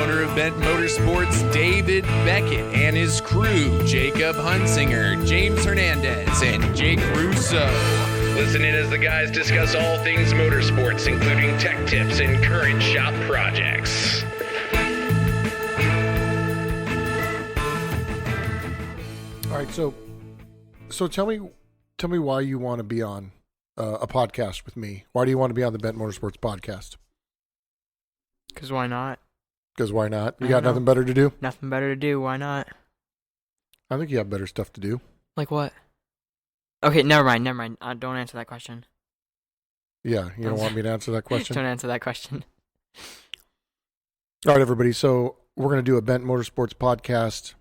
owner of Bent Motorsports, David Beckett, and his crew, Jacob Hunsinger, James Hernandez, and Jake Russo. Listen in as the guys discuss all things motorsports, including tech tips and current shop projects. All right, so tell me why you want to be on a podcast with me. Why do you want to be on the Bent Motorsports podcast? Because why not? Because why not? You got nothing better to do? Nothing better to do. Why not? I think you have better stuff to do. Like what? Okay, never mind. Don't answer that question. Yeah, you don't want me to answer that question? Don't answer that question. All right, everybody. So we're going to do a Bent Motorsports podcast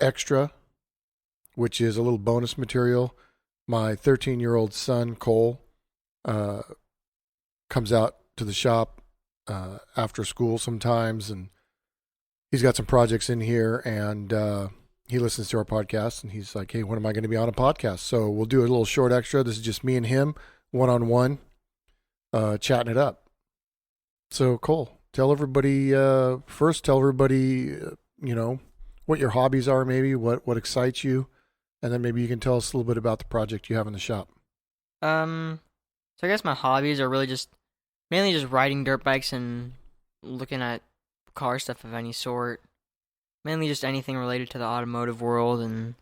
extra, which is a little bonus material. My 13-year-old son, Cole, comes out to the shop after school sometimes, and he's got some projects in here, and he listens to our podcast, and he's like, hey, when am I going to be on a podcast? So we'll do a little short extra. This is just me and him, one-on-one, chatting it up. So, Cole, tell everybody, what your hobbies are, maybe, what excites you, and then maybe you can tell us a little bit about the project you have in the shop. So I guess my hobbies are really mainly just riding dirt bikes and looking at car stuff of any sort. Mainly just anything related to the automotive world and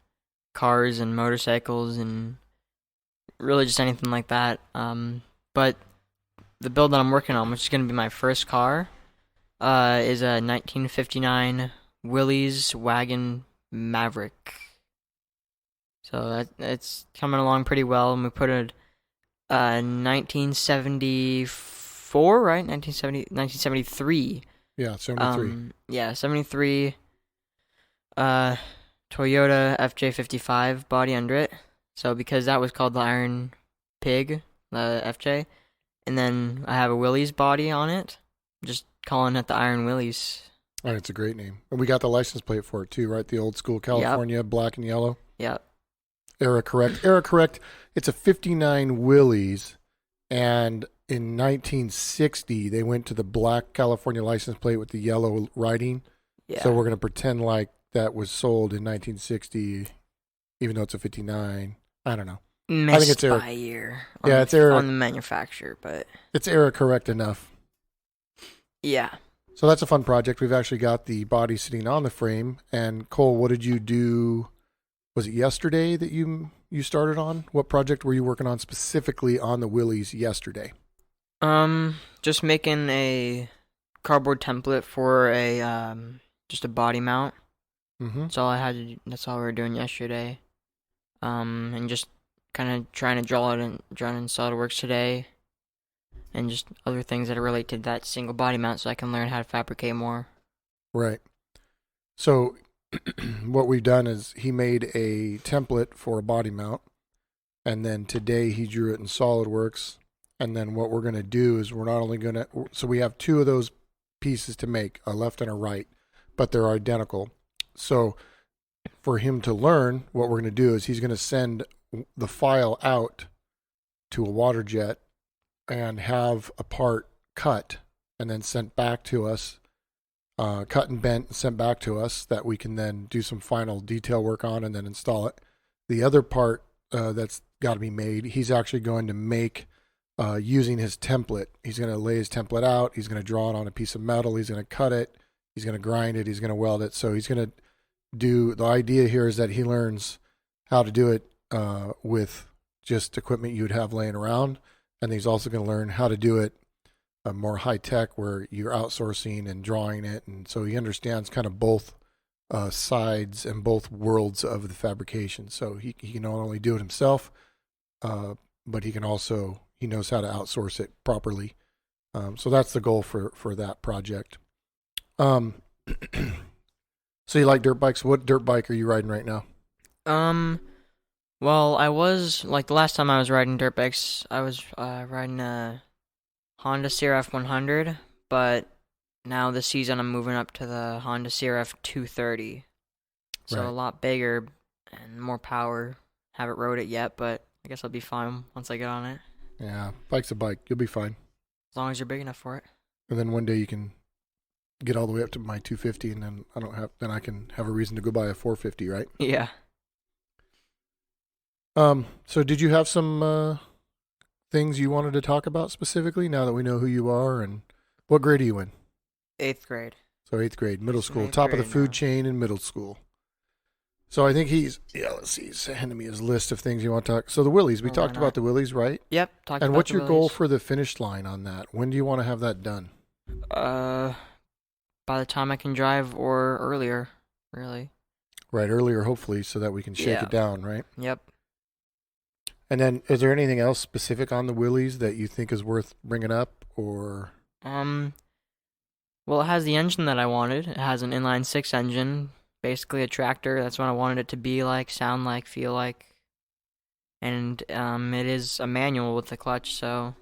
cars and motorcycles and really just anything like that. But the build that I'm working on, which is going to be my first car, is a 1959 Willys Wagon Maverick. So it's coming along pretty well, and we put a 1974, right? 1973. Yeah, 73. 73. Toyota FJ55 body under it. So because that was called the Iron Pig, the FJ, and then I have a Willys body on it, just calling it the Iron Willys. And it's a great name. And we got the license plate for it too, right? The old school California, black and yellow. Yep. Era correct. It's a 59 Willys, and in 1960 they went to the black California license plate with the yellow writing. Yeah. So we're going to pretend like that was sold in 1960, even though it's a 59. I don't know. Missed I think it's by a year. It's era on the manufacturer, but it's era correct enough. Yeah. So that's a fun project. We've actually got the body sitting on the frame. And Cole, what did you do? Was it yesterday that you started on? What project were you working on specifically on the Willys yesterday? Just making a cardboard template for just a body mount. Mm-hmm. That's all I had to do. That's all we were doing yesterday. And just kind of trying to draw it in SolidWorks today, and just other things that relate to that single body mount, so I can learn how to fabricate more. Right. So what we've done is he made a template for a body mount, and then today he drew it in SolidWorks. And then what we're going to do is we're not only going to, so we have two of those pieces to make, a left and a right, but they're identical. So for him to learn, what we're going to do is he's going to send the file out to a water jet and have a part cut and then sent back to us, cut and bent and sent back to us, that we can then do some final detail work on and then install it. The other part that's got to be made, he's actually going to make using his template. He's going to lay his template out. He's going to draw it on a piece of metal. He's going to cut it. He's going to grind it. He's going to weld it. So he's going to do, the idea here is that he learns how to do it with just equipment you'd have laying around. And he's also going to learn how to do it more high tech, where you're outsourcing and drawing it. And so he understands kind of both sides and both worlds of the fabrication. So he can not only do it himself, but he knows how to outsource it properly. So that's the goal for that project. So you like dirt bikes? What dirt bike are you riding right now? Well, I was, like, the last time I was riding dirt bikes, I was riding a Honda CRF 100, but now this season I'm moving up to the Honda CRF 230. So Right. A lot bigger and more power. Haven't rode it yet, but I guess I'll be fine once I get on it. Yeah, bike's a bike. You'll be fine. As long as you're big enough for it. And then one day you can get all the way up to my 250, and then I can have a reason to go buy a 450, right? Yeah. So did you have some things you wanted to talk about specifically now that we know who you are, and what grade are you in? 8th grade. So 8th grade, middle school, Eighth top of the grade food now. chain in middle school. So I think he's handing me his list of things you want to talk. So the Willies, we Oh, why talked about not? the Willies, right? Yep. Talked And about what's the your goal Willies. for the finish line on that? When do you want to have that done? By the time I can drive or earlier, really. Right, earlier, hopefully, so that we can shake Yeah. it down, right? Yep. And then, is there anything else specific on the Willies that you think is worth bringing up, or? Well, it has the engine that I wanted. It has an inline 6 engine, basically a tractor. That's what I wanted it to be like, sound like, feel like. And it is a manual with the clutch, so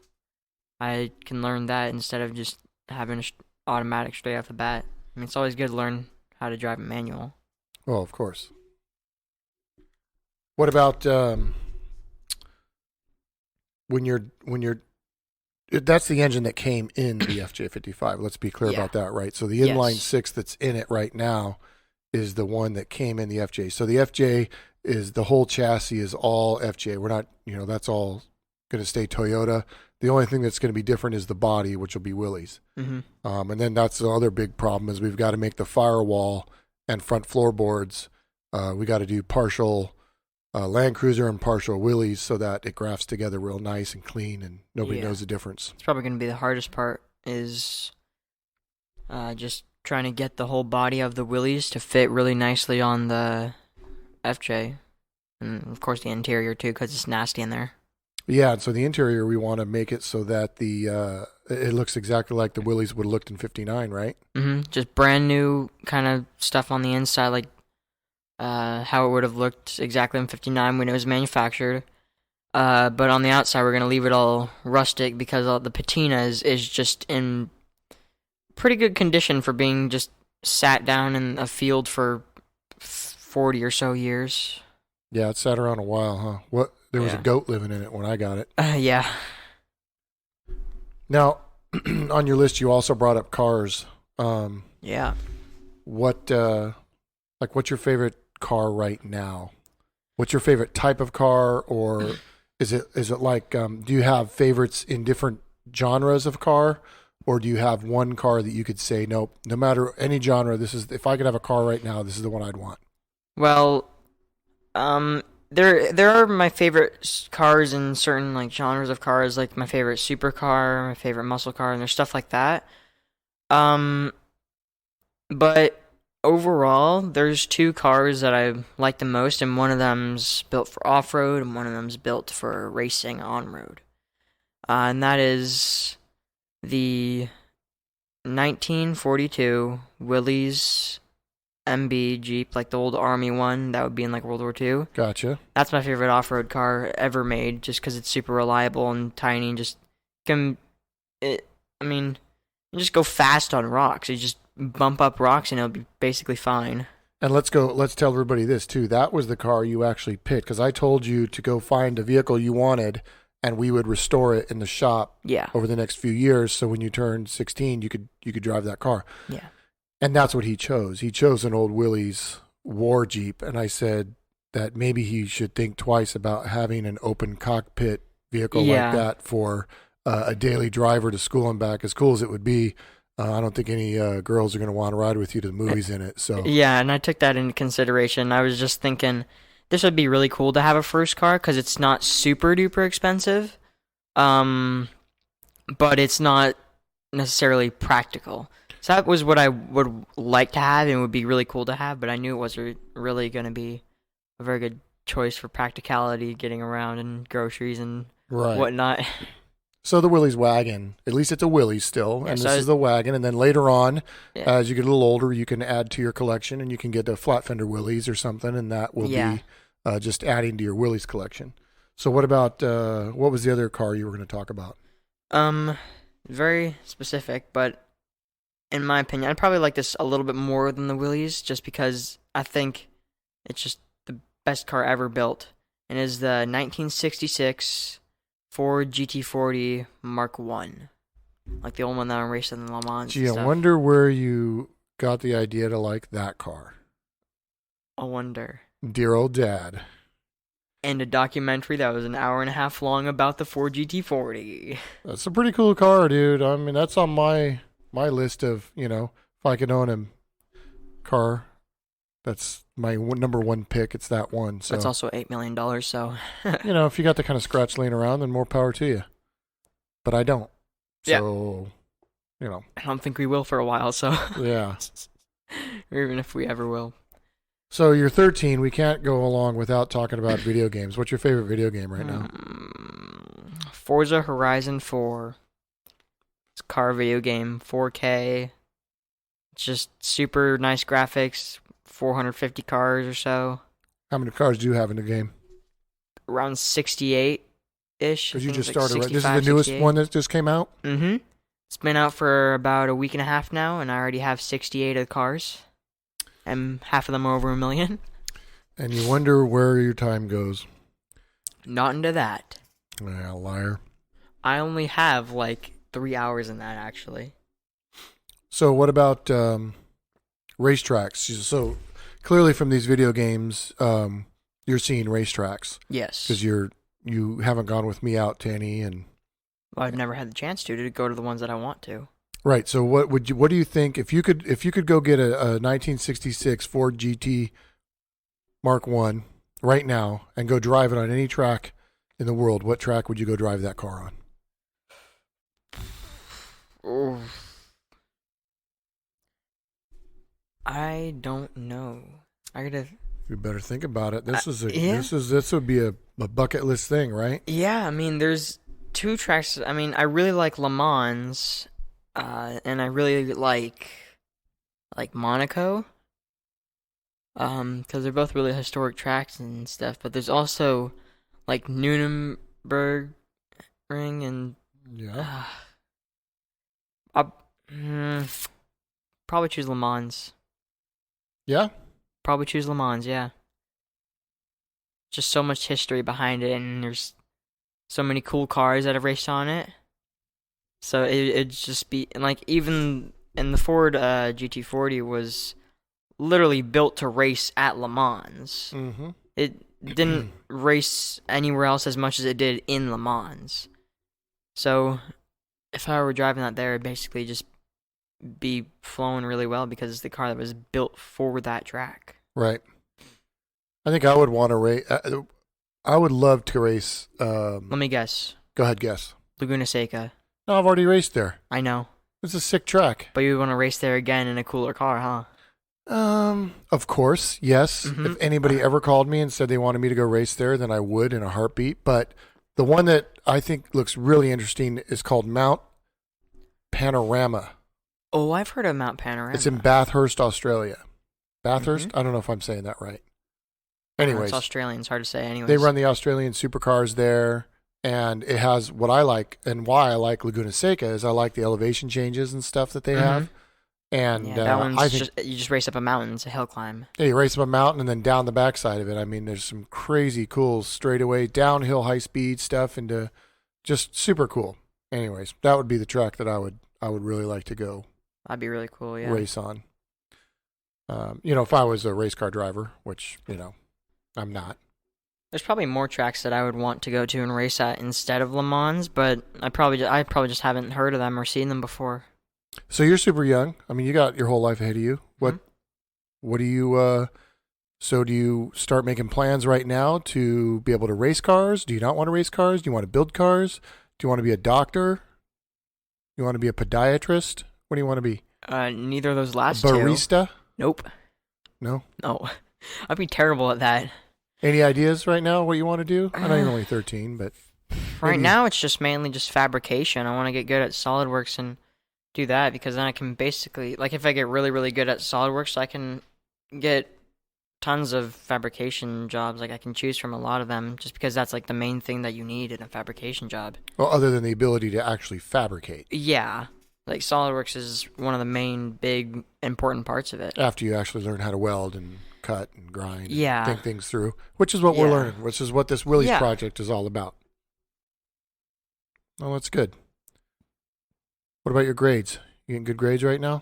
I can learn that instead of just having automatic straight off the bat. I mean, it's always good to learn how to drive a manual. Well, of course. What about when you're that's the engine that came in the FJ55. Let's be clear Yeah. about that, right? So the inline Yes. 6 that's in it right now is the one that came in the FJ. So the FJ is the whole chassis is all FJ. We're not, that's all going to stay Toyota. The only thing that's going to be different is the body, which will be Willys. Mm-hmm. And then that's the other big problem is we've got to make the firewall and front floorboards. We got to do partial Land Cruiser and partial Willys so that it grafts together real nice and clean, and nobody Yeah. knows the difference. It's probably going to be the hardest part is just trying to get the whole body of the Willys to fit really nicely on the FJ. And, of course, the interior, too, because it's nasty in there. Yeah, and so the interior, we want to make it so that it looks exactly like the Willys would have looked in 59, right? Mm-hmm. Just brand new kind of stuff on the inside, like how it would have looked exactly in 59 when it was manufactured. But on the outside, we're going to leave it all rustic because all the patina is just in pretty good condition for being just sat down in a field for 40 or so years. Yeah, it sat around a while, huh? There was a Yeah. goat living in it when I got it. Yeah. Now, on your list, you also brought up cars. Yeah. What's your favorite car right now? What's your favorite type of car, or is it like, do you have favorites in different genres of car, or do you have one car that you could say, nope, no matter any genre, if I could have a car right now, this is the one I'd want? Well, there are my favorite cars in certain like genres of cars, like my favorite supercar, my favorite muscle car, and there's stuff like that. But overall, there's two cars that I like the most, and one of them's built for off-road, and one of them's built for racing on-road. And that is the 1942 Willys MB Jeep, like the old Army one that would be in like World War II. Gotcha. That's my favorite off-road car ever made, just because it's super reliable and tiny. And you just go fast on rocks. You just bump up rocks and it'll be basically fine. And let's tell everybody this too. That was the car you actually picked, because I told you to go find a vehicle you wanted, and we would restore it in the shop Yeah. over the next few years. So when you turned 16, you could drive that car. Yeah. And that's what he chose. He chose an old Willys War Jeep, and I said that maybe he should think twice about having an open cockpit vehicle Yeah. like that for a daily driver to school and back. As cool as it would be, I don't think any girls are going to want to ride with you to the movies in it. So Yeah, and I took that into consideration. I was just thinking this would be really cool to have a first car because it's not super duper expensive, but it's not necessarily practical. So that was what I would like to have and would be really cool to have, but I knew it was really going to be a very good choice for practicality, getting around and groceries and right. whatnot. So the Willys wagon, at least it's a Willys still, Yeah, and so this is the wagon. And then later on, Yeah. as you get a little older, you can add to your collection, and you can get a flat fender Willys or something, and that will Yeah. be just adding to your Willys collection. So what about what was the other car you were going to talk about? Very specific, but in my opinion, I'd probably like this a little bit more than the Willys, just because I think it's just the best car ever built, and is the 1966 Ford GT40 Mark I. like the old one that I raced in Le Mans. Gee, and I stuff. wonder where you got the idea to like that car. I wonder. Dear old dad. And a documentary that was an hour and a half long about the Ford GT40. That's a pretty cool car, dude. I mean, that's on my list of, if I could own a car, that's my number one pick. It's that one. So That's also $8 million, so. if you got the kind of scratch laying around, then more power to you. But I don't. So, I don't think we will for a while, so. Yeah. Or even if we ever will. So you're 13. We can't go along without talking about video games. What's your favorite video game right now? Forza Horizon 4. It's a car video game, 4K. It's just super nice graphics, 450 cars or so. How many cars do you have in the game? Around 68-ish. Because you just started, right? This is the newest 68. one that just came out? Mm-hmm. It's been out for about a week and a half now, and I already have 68 of the cars. And half of them are over 1 million. And you wonder where your time goes. Not into that. Yeah, liar. I only have like 3 hours in that, actually. So what about racetracks? So clearly from these video games, you're seeing racetracks. Yes. Because you haven't gone with me out to any, and Well, I've never had the chance to go to the ones that I want to. right. So what do you think if you could go get a 1966 Ford GT Mark I right now and go drive it on any track in the world, what track would you go drive that car on? Oh. I don't know. You better think about it. This yeah. This would be a bucket list thing, right? Yeah, I mean, there's two tracks. I mean, I really like Le Mans, and I really like Monaco, because they're both really historic tracks and stuff. But there's also like Nuremberg Ring and Yeah. I'll probably choose Le Mans. Yeah. Probably choose Le Mans, yeah. Just so much history behind it, and there's so many cool cars that have raced on it. So it'd just be, like, even in the Ford GT40 was literally built to race at Le Mans. Mm-hmm. It didn't race anywhere else as much as it did in Le Mans. So if I were driving that there, it'd basically just be flowing really well because it's the car that was built for that track. Right. I think I would want to race. I would love to race. Let me guess. Go ahead, guess. Laguna Seca. No, I've already raced there. I know. It's a sick track. But you want to race there again in a cooler car, huh? Of course, yes. Mm-hmm. If anybody ever called me and said they wanted me to go race there, then I would in a heartbeat. But the one that I think looks really interesting is called Mount Panorama. Oh, I've heard of Mount Panorama. It's in Bathurst, Australia. Bathurst? I don't know if I'm saying that right. Anyways, it's Australian. It's hard to say. Anyways, they run the Australian supercars there, and it has what I like and why I like Laguna Seca is I like the elevation changes and stuff that they have. And yeah, that one's I think you just race up a mountain. It's a hill climb. yeah, you race up a mountain and then down the backside of it. I mean, there's some crazy cool straightaway downhill high speed stuff into just super cool. Anyways, that would be the track that I would really like to go That'd be really cool. Yeah. race on. If I was a race car driver, which I'm not. There's probably more tracks that I would want to go to and race at instead of Le Mans, but I probably just haven't heard of them or seen them before. So you're super young. I mean, you got your whole life ahead of you. What do you? So do you start making plans right now to be able to race cars? Do you not want to race cars? Do you want to build cars? Do you want to be a doctor? You want to be a podiatrist? What do you want to be? Neither of those last barista? two. Nope. No? No. I'd be terrible at that. Any ideas right now what you want to do? I know you're only 13, but... Right now it's just mainly just fabrication. I want to get good at SolidWorks and do that because then I can basically... Like, if I get really, really good at SolidWorks, I can get tons of fabrication jobs. Like, I can choose from a lot of them just because that's, like, the main thing that you need in a fabrication job. Well, other than the ability to actually fabricate. Yeah. Like, SolidWorks is one of the main, big, important parts of it. After you actually learn how to weld and cut and grind Yeah. and think things through, which is what we're learning, which is what this Willie's project is all about. Well, that's good. What about your grades? You getting good grades right now?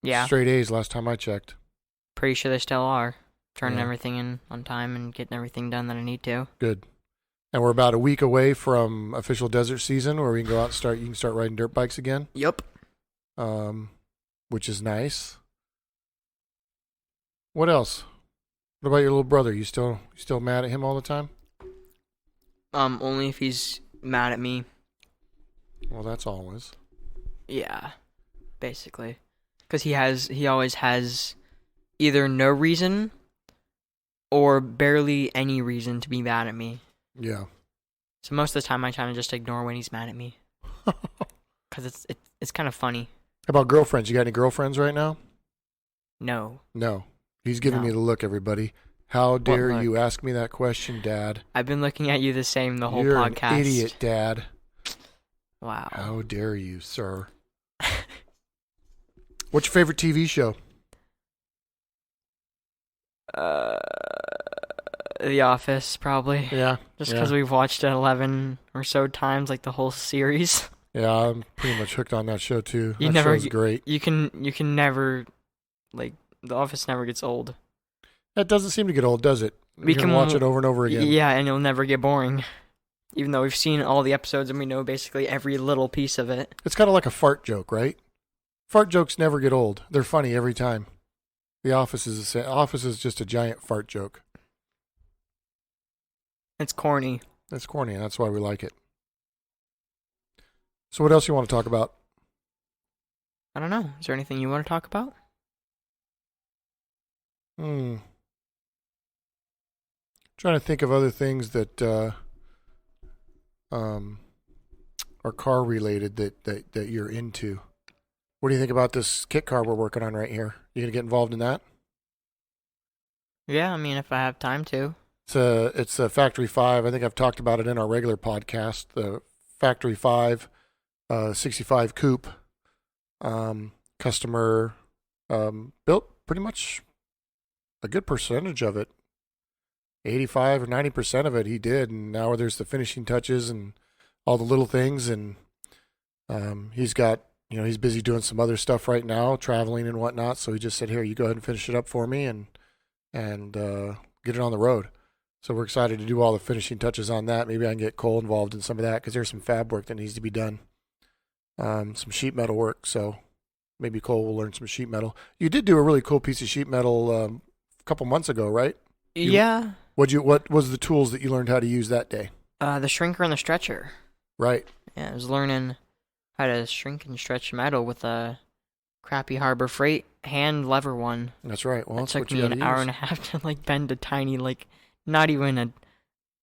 Yeah, Straight A's last time I checked. pretty sure they still are. Turning Yeah. everything in on time and getting everything done that I need to. Good. And we're about a week away from official desert season where we can go out and you can start riding dirt bikes again, Yup. which is nice. What else? What about your little brother? You still mad at him all the time? Only if he's mad at me. Well, that's always. Yeah, basically. Because he always has either no reason or barely any reason to be mad at me. Yeah. So most of the time I try to just ignore when he's mad at me. Because it's kind of funny. How about girlfriends? You got any girlfriends right now? No. No. He's giving No. me the look, everybody. How dare look? you ask me that question, Dad? I've been looking at you the same the whole You're podcast. an idiot, Dad. Wow. How dare you, sir? What's your favorite TV show? The Office, probably. Yeah. Just because we've watched it 11 or so times, like the whole series. Yeah, I'm pretty much hooked on that show too. You That never show's great. You can never, like, The Office never gets old. That doesn't seem to get old, does it? We You can watch it over and over again. Yeah, and it'll never get boring. Even though we've seen all the episodes and we know basically every little piece of it. It's kind of like a fart joke, right? Fart jokes never get old. They're funny every time. The Office is the same. Office is just a giant fart joke. It's corny. That's corny, and that's why we like it. So what else you want to talk about? I don't know. Is there anything you want to talk about? Trying to think of other things that are car related that you're into. What do you think about this kit car we're working on right here? You gonna get involved in that? Yeah, I mean, if I have time to. It's a Factory 5. I think I've talked about it in our regular podcast. The Factory 5 65 coupe. Customer built pretty much a good percentage of it. 85 or 90% of it he did, and now there's the finishing touches and all the little things, and he's got, he's busy doing some other stuff right now, traveling and whatnot, so he just said, here, you go ahead and finish it up for me and get it on the road. So we're excited to do all the finishing touches on that. Maybe I can get Cole involved in some of that because there's some fab work that needs to be done. Some sheet metal work, so maybe Cole will learn some sheet metal. You did do a really cool piece of sheet metal a couple months ago, right? Yeah. What was the tools that you learned how to use that day? The shrinker and the stretcher. Right. Yeah, I was learning how to shrink and stretch metal with a crappy Harbor Freight hand lever one. That's right. Well, It that's took what you me gotta an hour use. and a half to bend a tiny, not even a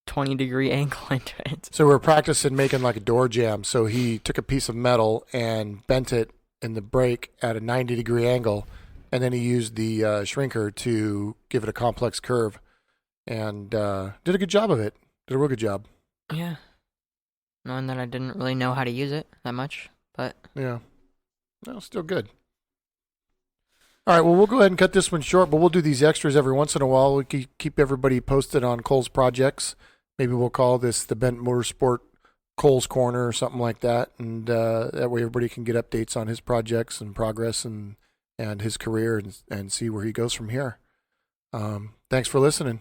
20-degree angle into it. So we're practicing making like a door jamb. So he took a piece of metal and bent it in the brake at a 90-degree angle, and then he used the shrinker to give it a complex curve, and did a good job of it. Did a real good job. Yeah. Knowing that I didn't really know how to use it that much, but... Yeah. No, still good. All right, well, we'll go ahead and cut this one short, but we'll do these extras every once in a while. We keep everybody posted on Cole's projects. Maybe we'll call this the Bent Motorsport Cole's Corner or something like that, and that way everybody can get updates on his projects and progress and his career and see where he goes from here. Thanks for listening.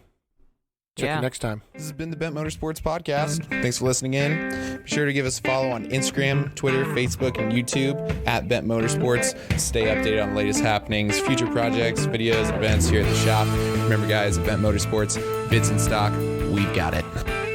Check you next time. This has been the Bent Motorsports Podcast. Thanks for listening in. Be sure to give us a follow on Instagram, Twitter, Facebook, and YouTube at Bent Motorsports. Stay updated on the latest happenings, future projects, videos, events here at the shop. Remember, guys, at Bent Motorsports, bids in stock, we've got it.